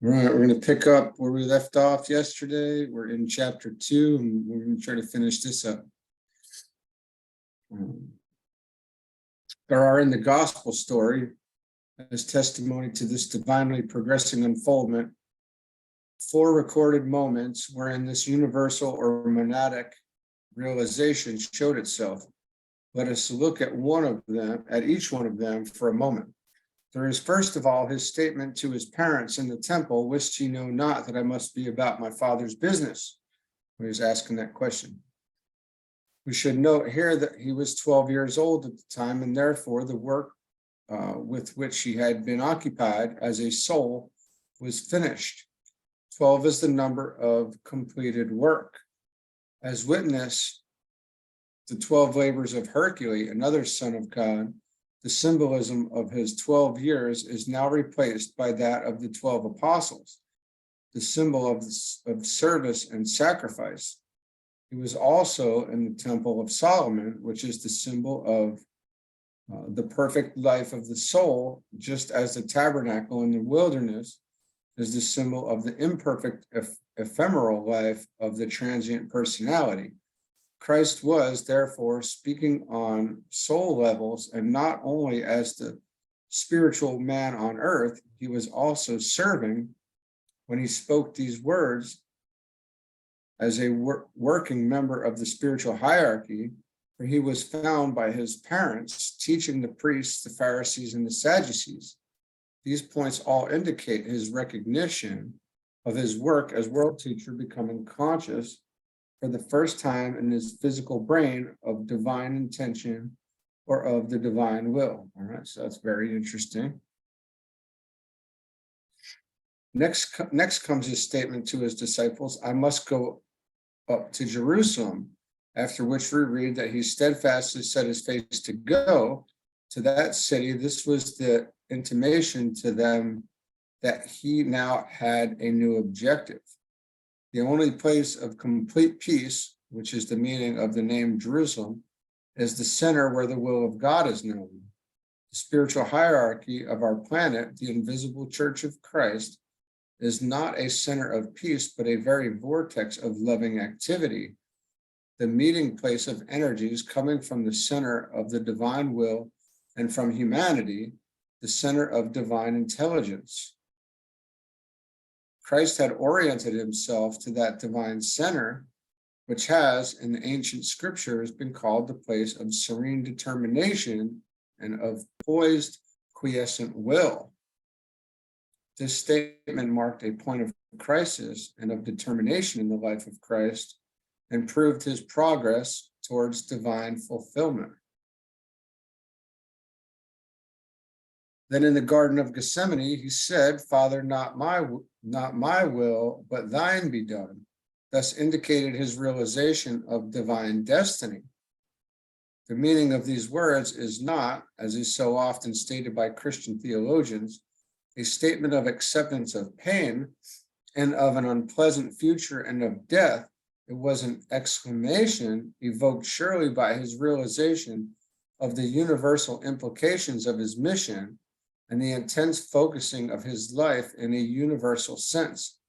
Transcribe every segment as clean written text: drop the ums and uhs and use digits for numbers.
Right, we're going to pick up where we left off yesterday. We're in chapter 2, and we're going to try to finish this up. There are in the gospel story, as testimony to this divinely progressing unfoldment, 4 recorded moments wherein this universal or monadic realization showed itself. Let us look at each one of them for a moment. There is first of all his statement to his parents in the temple, "Wist ye know not that I must be about my Father's business?" When he was asking that question. We should note here that he was 12 years old at the time, and therefore the work with which he had been occupied as a soul was finished. 12 is the number of completed work. As witness the 12 labors of Hercules, another son of God, the symbolism of his 12 years is now replaced by that of the 12 apostles, the symbol of service and sacrifice. He was also in the temple of Solomon, which is the symbol of the perfect life of the soul, just as the tabernacle in the wilderness is the symbol of the imperfect, ephemeral life of the transient personality. Christ was, therefore, speaking on soul levels, and not only as the spiritual man on earth, he was also serving when he spoke these words as a working member of the spiritual hierarchy, for he was found by his parents teaching the priests, the Pharisees, and the Sadducees. These points all indicate his recognition of his work as world teacher, becoming conscious for the first time in his physical brain of divine intention or of the divine will. All right, so that's very interesting. Next comes his statement to his disciples, "I must go up to Jerusalem," after which we read that he steadfastly set his face to go to that city. This was the intimation to them that he now had a new objective. The only place of complete peace, which is the meaning of the name Jerusalem, is the center where the will of God is known. The spiritual hierarchy of our planet, the invisible church of Christ, is not a center of peace, but a very vortex of loving activity, the meeting place of energies coming from the center of the divine will and from humanity, the center of divine intelligence. Christ had oriented himself to that divine center, which has, in the ancient scriptures, been called the place of serene determination and of poised, quiescent will. This statement marked a point of crisis and of determination in the life of Christ and proved his progress towards divine fulfillment. Then in the Garden of Gethsemane, he said, "Father, not my will, but thine be done," thus indicated his realization of divine destiny. The meaning of these words is not, as is so often stated by Christian theologians, a statement of acceptance of pain and of an unpleasant future and of death. It was an exclamation evoked surely by his realization of the universal implications of his mission and the intense focusing of his life in a universal sense.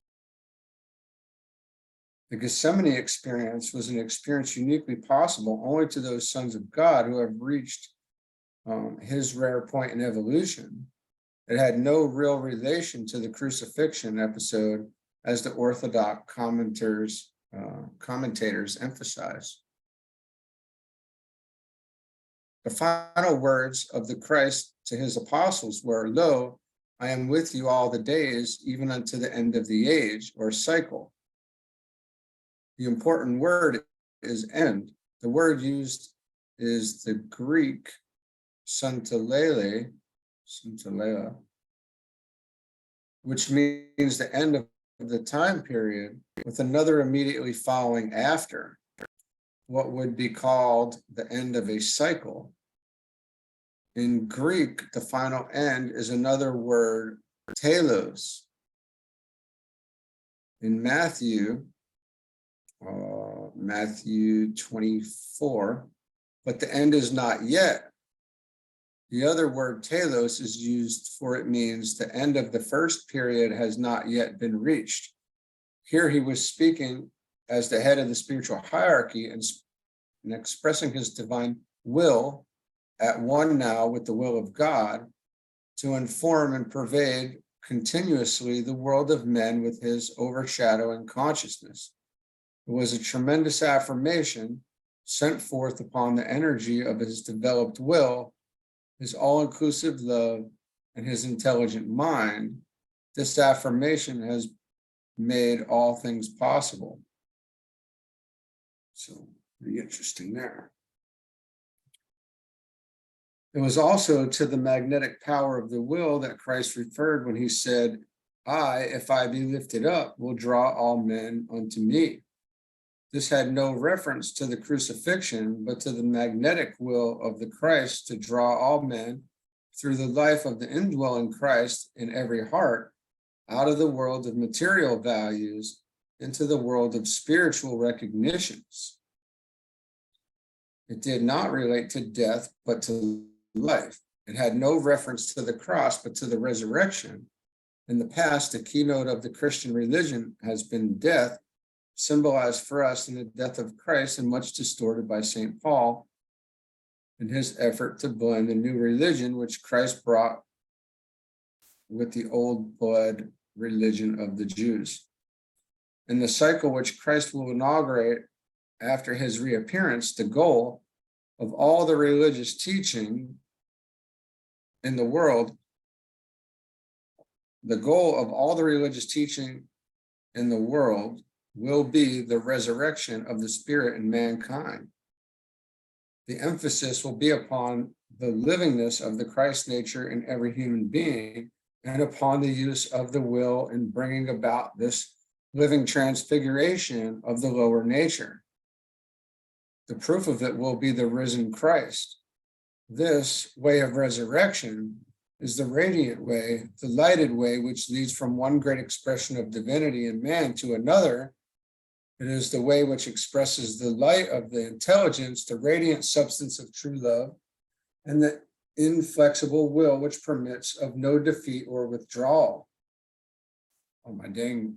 The Gethsemane experience was an experience uniquely possible only to those sons of God who have reached his rare point in evolution. It had no real relation to the crucifixion episode, as the Orthodox commentators emphasize. The final words of the Christ to his apostles were, "Lo, I am with you all the days, even unto the end of the age," or cycle. The important word is end. The word used is the Greek syntelele, which means the end of the time period, with another immediately following after, what would be called the end of a cycle. In Greek, the final end is another word, telos. In Matthew 24, but the end is not yet. The other word telos is used for it means the end of the first period has not yet been reached. Here he was speaking as the head of the spiritual hierarchy and expressing his divine will at one now with the will of God to inform and pervade continuously the world of men with his overshadowing consciousness. It was a tremendous affirmation sent forth upon the energy of his developed will, his all-inclusive love, and his intelligent mind. This affirmation has made all things possible. So, pretty interesting there. It was also to the magnetic power of the will that Christ referred when he said, I, if I be lifted up, will draw all men unto me. This had no reference to the crucifixion, but to the magnetic will of the Christ to draw all men through the life of the indwelling Christ in every heart out of the world of material values into the world of spiritual recognitions. It did not relate to death, but to life. It had no reference to the cross, but to the resurrection. In the past, the keynote of the Christian religion has been death, symbolized for us in the death of Christ and much distorted by St. Paul in his effort to blend the new religion which Christ brought with the old blood religion of the Jews. In the cycle which Christ will inaugurate after his reappearance, the goal of all the religious teaching in the world, will be the resurrection of the spirit in mankind. The emphasis will be upon the livingness of the Christ nature in every human being and upon the use of the will in bringing about this living transfiguration of the lower nature. The proof of it will be the risen Christ. This way of resurrection is the radiant way, the lighted way, which leads from one great expression of divinity in man to another. It is the way which expresses the light of the intelligence, the radiant substance of true love, and the inflexible will which permits of no defeat or withdrawal. Oh, my dang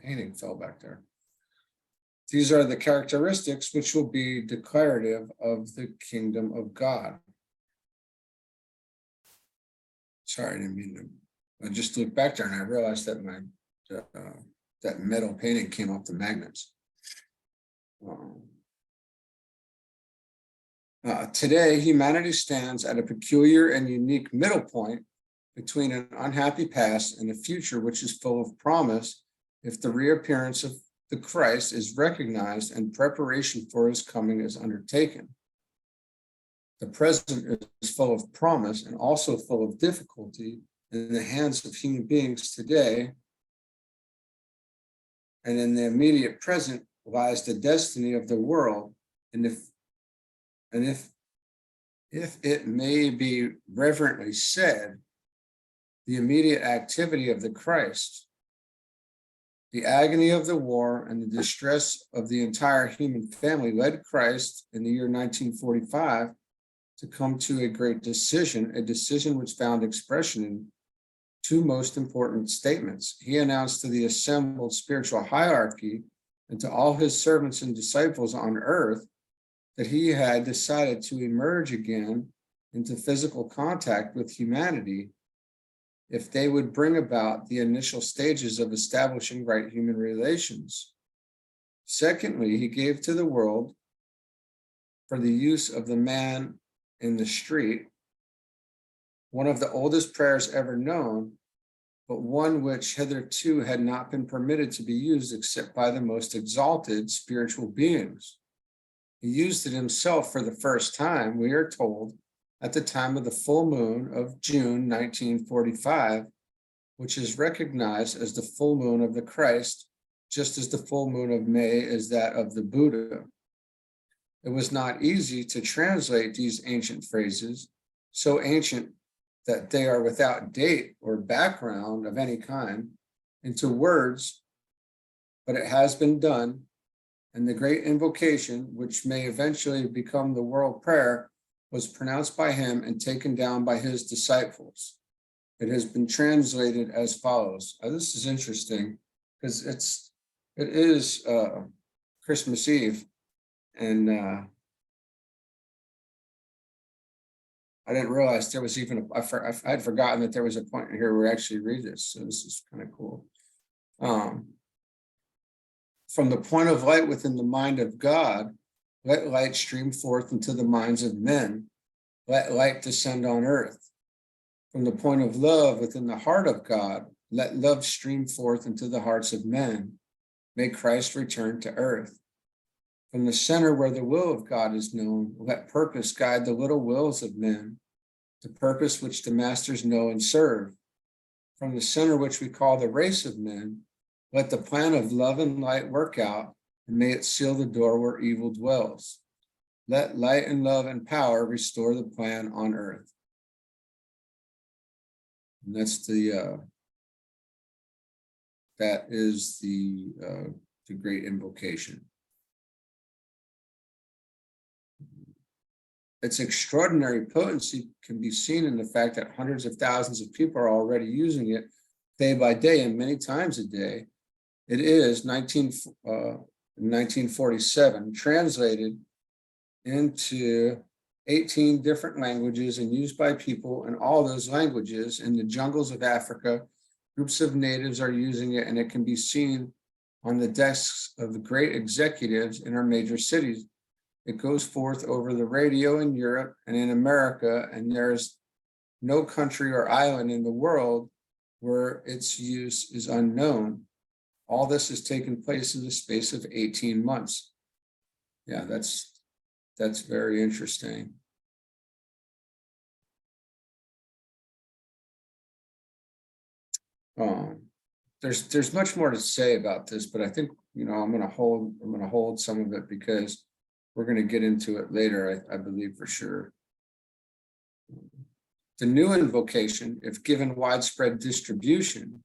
painting fell back there. These are the characteristics which will be declarative of the kingdom of God. Sorry, I didn't mean to. I just looked back there and I realized that my that metal painting came off the magnets. Today, humanity stands at a peculiar and unique middle point between an unhappy past and a future which is full of promise if the reappearance of the Christ is recognized and preparation for his coming is undertaken. The present is full of promise and also full of difficulty in the hands of human beings today. And in the immediate present lies the destiny of the world. And if it may be reverently said, the immediate activity of the Christ, the agony of the war and the distress of the entire human family led Christ in the year 1945 to come to a great decision, a decision which found expression in two most important statements. He announced to the assembled spiritual hierarchy and to all his servants and disciples on earth that he had decided to emerge again into physical contact with humanity if they would bring about the initial stages of establishing right human relations. Secondly, he gave to the world, for the use of the man in the street, one of the oldest prayers ever known, but one which hitherto had not been permitted to be used except by the most exalted spiritual beings. He used it himself for the first time, we are told, at the time of the full moon of June 1945, which is recognized as the full moon of the Christ, just as the full moon of May is that of the Buddha. It was not easy to translate these ancient phrases, so ancient that they are without date or background of any kind, into words, but it has been done, and the great invocation, which may eventually become the world prayer, was pronounced by him and taken down by his disciples. It has been translated as follows. This is interesting because it is Christmas Eve, and I didn't realize there was even I had forgotten that there was a point here where we actually read this. So this is kind of cool. From the point of light within the mind of God, let light stream forth into the minds of men. Let light descend on earth. From the point of love within the heart of God, let love stream forth into the hearts of men. May Christ return to earth. From the center where the will of God is known, let purpose guide the little wills of men, the purpose which the masters know and serve. From the center which we call the race of men, let the plan of love and light work out, and may it seal the door where evil dwells. Let light and love and power restore the plan on earth. And that's that is the great invocation. Its extraordinary potency can be seen in the fact that hundreds of thousands of people are already using it day by day and many times a day. It is 1947 translated into 18 different languages and used by people in all those languages. In the jungles of Africa, groups of natives are using it, and it can be seen on the desks of the great executives in our major cities. It goes forth over the radio in Europe and in America, and there's no country or island in the world where its use is unknown. All this has taken place in the space of 18 months. Yeah, that's very interesting. There's much more to say about this, but I think I'm going to hold some of it because we're going to get into it later, I believe for sure. The new invocation, if given widespread distribution,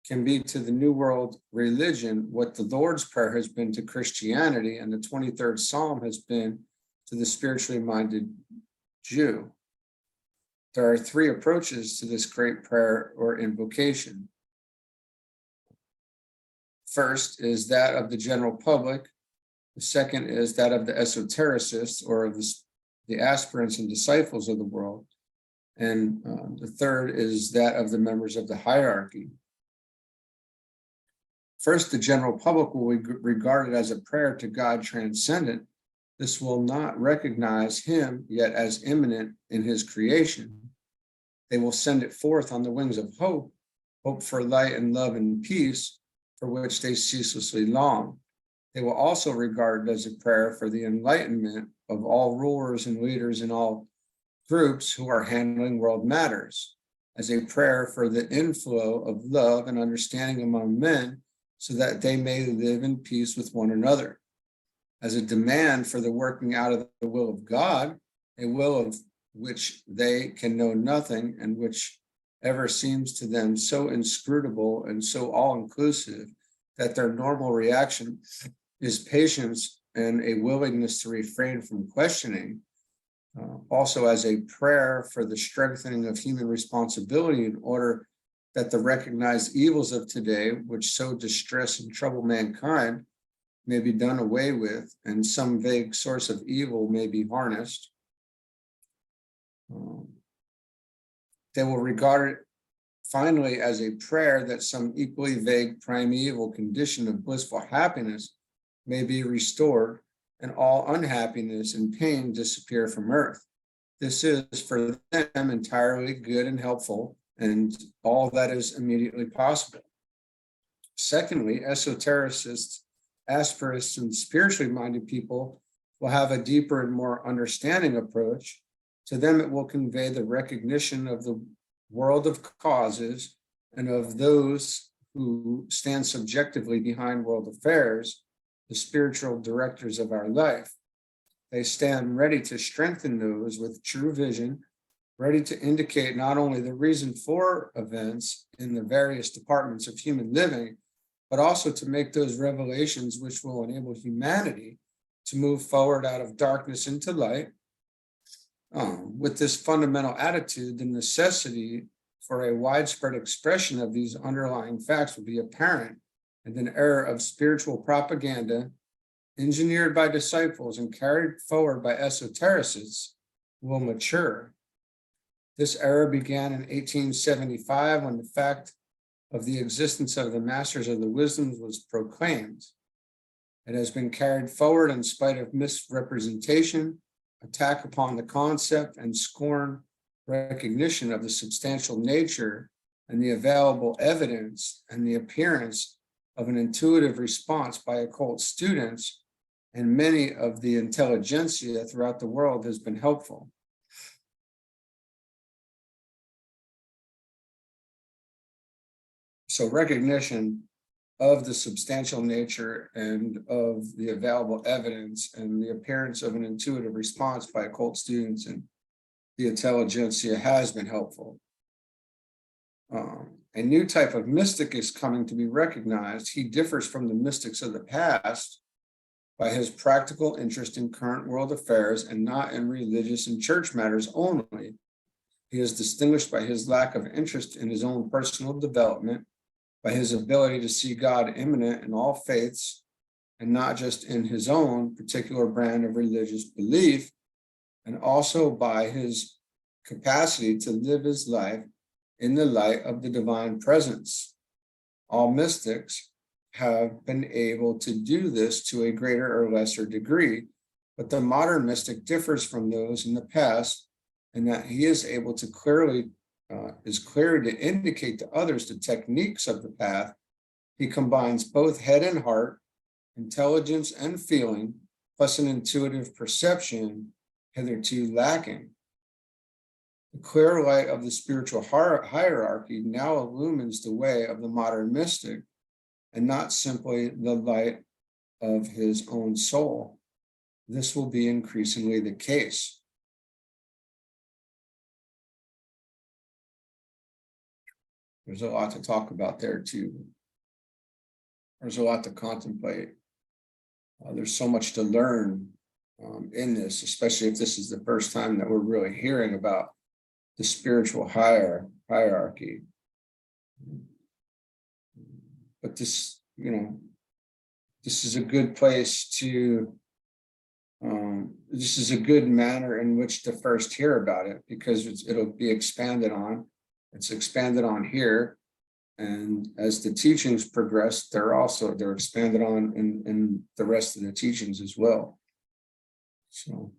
can be to the New World religion what the Lord's Prayer has been to Christianity and the 23rd Psalm has been to the spiritually minded Jew. There are three approaches to this great prayer or invocation. First is that of the general public. The second is that of the esotericists or of the aspirants and disciples of the world. And the third is that of the members of the hierarchy. First, the general public will regard it as a prayer to God transcendent. This will not recognize him yet as imminent in his creation. They will send it forth on the wings of hope for light and love and peace, for which they ceaselessly long. They will also regard it as a prayer for the enlightenment of all rulers and leaders in all groups who are handling world matters, as a prayer for the inflow of love and understanding among men, so that they may live in peace with one another, as a demand for the working out of the will of God, a will of which they can know nothing and which ever seems to them so inscrutable and so all-inclusive that their normal reaction is patience and a willingness to refrain from questioning. Also as a prayer for the strengthening of human responsibility in order that the recognized evils of today, which so distress and trouble mankind, may be done away with, and some vague source of evil may be harnessed. They will regard it finally as a prayer that some equally vague primeval condition of blissful happiness may be restored, and all unhappiness and pain disappear from earth. This is for them entirely good and helpful, and all that is immediately possible. Secondly, esotericists, aspirists, and spiritually minded people will have a deeper and more understanding approach. To them, it will convey the recognition of the world of causes and of those who stand subjectively behind world affairs, the spiritual directors of our life. They stand ready to strengthen those with true vision, ready to indicate not only the reason for events in the various departments of human living, but also to make those revelations which will enable humanity to move forward out of darkness into light, With this fundamental attitude, the necessity for a widespread expression of these underlying facts will be apparent, and an era of spiritual propaganda engineered by disciples and carried forward by esotericists will mature. This era began in 1875 when the fact of the existence of the masters of the wisdoms was proclaimed. It has been carried forward in spite of misrepresentation, attack upon the concept, and scorn recognition of the substantial nature and the available evidence and the appearance of an intuitive response by occult students and many of the intelligentsia throughout the world has been helpful. So recognition of the substantial nature and of the available evidence and the appearance of an intuitive response by occult students and the intelligentsia has been helpful. A new type of mystic is coming to be recognized. He differs from the mystics of the past by his practical interest in current world affairs and not in religious and church matters only. He is distinguished by his lack of interest in his own personal development, by his ability to see God imminent in all faiths and not just in his own particular brand of religious belief, and also by his capacity to live his life in the light of the divine presence. All mystics have been able to do this to a greater or lesser degree, but the modern mystic differs from those in the past in that he is able to clearly to indicate to others the techniques of the path. He combines both head and heart, intelligence and feeling, plus an intuitive perception hitherto lacking. The clear light of the spiritual hierarchy now illumines the way of the modern mystic, and not simply the light of his own soul. This will be increasingly the case. There's a lot to talk about there too. There's a lot to contemplate. There's so much to learn in this, especially if this is the first time that we're really hearing about the spiritual hierarchy. But this, this is a good place to, this is a good manner in which to first hear about it, because it'll be expanded on. It's expanded on here, and as the teachings progress, they're expanded on in the rest of the teachings as well. So,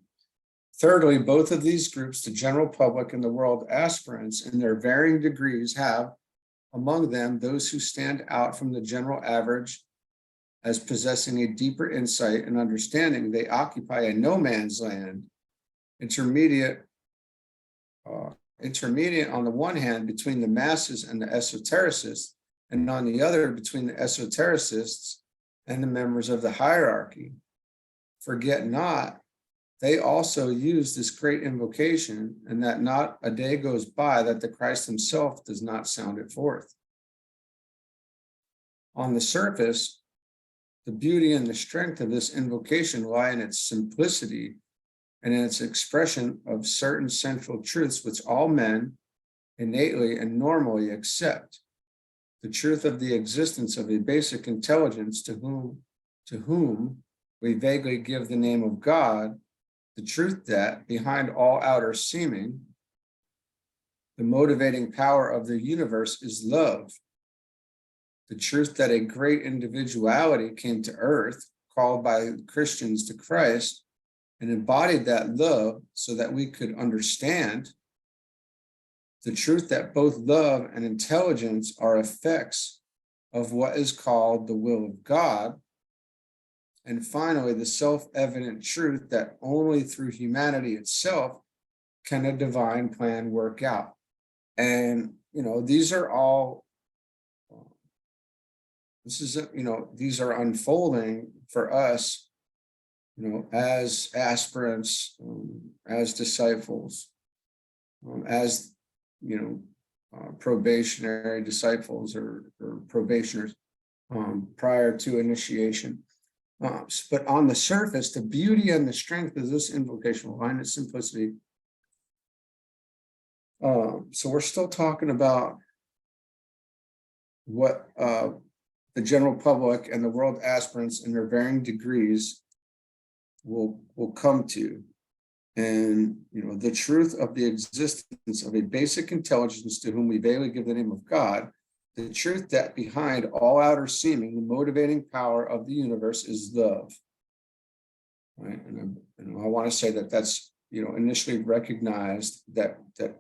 thirdly, both of these groups, the general public and the world aspirants, in their varying degrees, have among them those who stand out from the general average as possessing a deeper insight and understanding. They occupy a no man's land, intermediate on the one hand between the masses and the esotericists, and on the other between the esotericists and the members of the hierarchy. Forget not, they also use this great invocation, and that not a day goes by that the Christ himself does not sound it forth. On the surface, the beauty and the strength of this invocation lie in its simplicity and in its expression of certain central truths which all men innately and normally accept. The truth of the existence of a basic intelligence to whom we vaguely give the name of God, the truth that behind all outer seeming, the motivating power of the universe is love. The truth that a great individuality came to earth, called by Christians to Christ, and embodied that love so that we could understand. The truth that both love and intelligence are effects of what is called the will of God. And finally, the self-evident truth that only through humanity itself can a divine plan work out. And, these are all, these are unfolding for us, as aspirants, as disciples, as, probationary disciples or probationers prior to initiation. But on the surface, the beauty and the strength of this invocation will lie in its simplicity So we're still talking about what the general public and the world aspirants in their varying degrees will come to. And the truth of the existence of a basic intelligence to whom we vaguely give the name of God, the truth that behind all outer seeming, the motivating power of the universe is love. Right. And I want to say that that's initially recognized that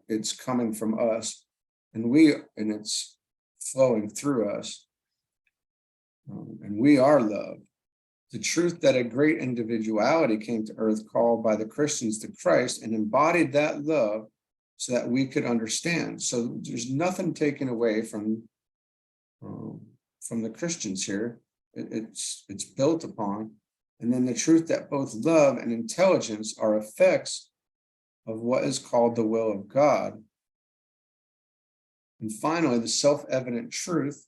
it's coming from us, and it's flowing through us, and we are love. The truth that a great individuality came to earth called by the Christians to Christ and embodied that love so that we could understand. So there's nothing taken away from the Christians here. It's built upon. And then the truth that both love and intelligence are effects of what is called the will of God. And finally, the self-evident truth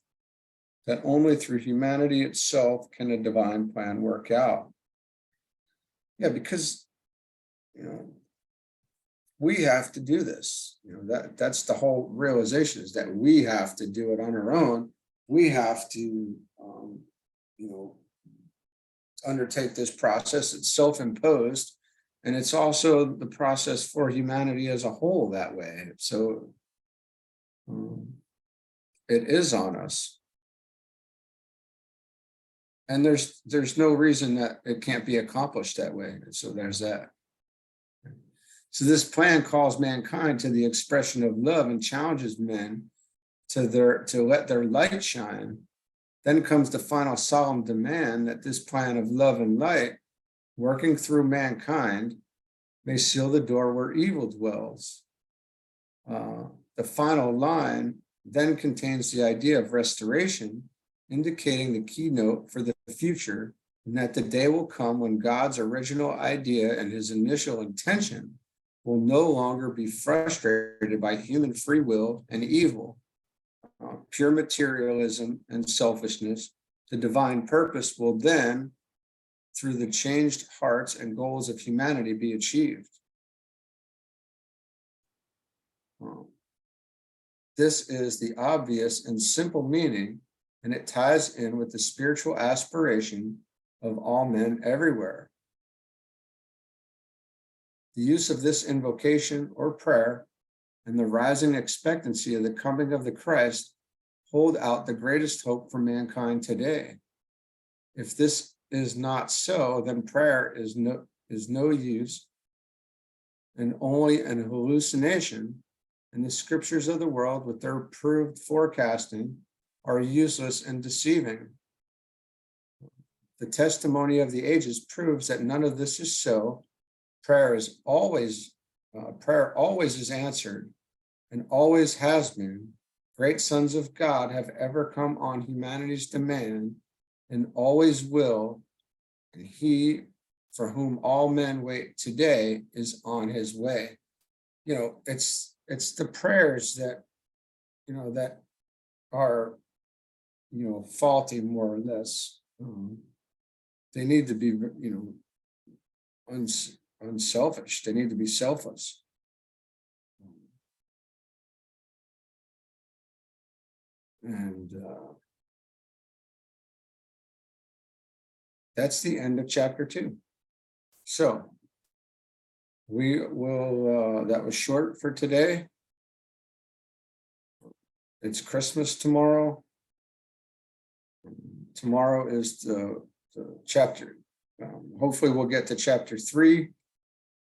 that only through humanity itself can a divine plan work out. Yeah, because we have to do this. That's the whole realization, is that we have to do it on our own. We have to undertake this process. It's self-imposed, and it's also the process for humanity as a whole that way. So it is on us. And there's no reason that it can't be accomplished that way. So there's that. So this plan calls mankind to the expression of love and challenges men to let their light shine. Then comes the final solemn demand that this plan of love and light, working through mankind, may seal the door where evil dwells. The final line then contains the idea of restoration, indicating the keynote for the future, and that the day will come when God's original idea and his initial intention will no longer be frustrated by human free will and evil, pure materialism and selfishness. The divine purpose will then, through the changed hearts and goals of humanity, be achieved. This is the obvious and simple meaning, and it ties in with the spiritual aspiration of all men everywhere. The use of this invocation or prayer and the rising expectancy of the coming of the Christ hold out the greatest hope for mankind today. If this is not so, then prayer is no use and only an hallucination, and the scriptures of the world with their proved forecasting are useless and deceiving. The testimony of the ages proves that none of this is so. Prayer always is answered and always has been. Great sons of God have ever come on humanity's demand and always will, and he for whom all men wait today is on his way. It's the prayers that that are faulty, more or less. They need to be unselfish. They need to be selfless. And that's the end of chapter 2. So we will, that was short for today. It's Christmas tomorrow. Tomorrow is the chapter. Hopefully we'll get to chapter 3,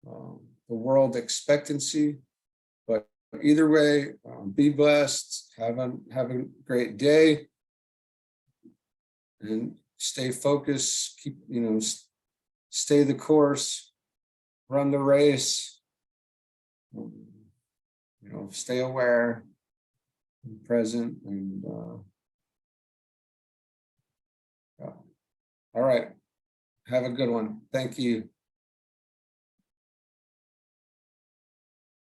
the world expectancy. But either way, be blessed, have a great day, and stay focused, keep, stay the course, run the race, stay aware and present, and all right, have a good one. Thank you.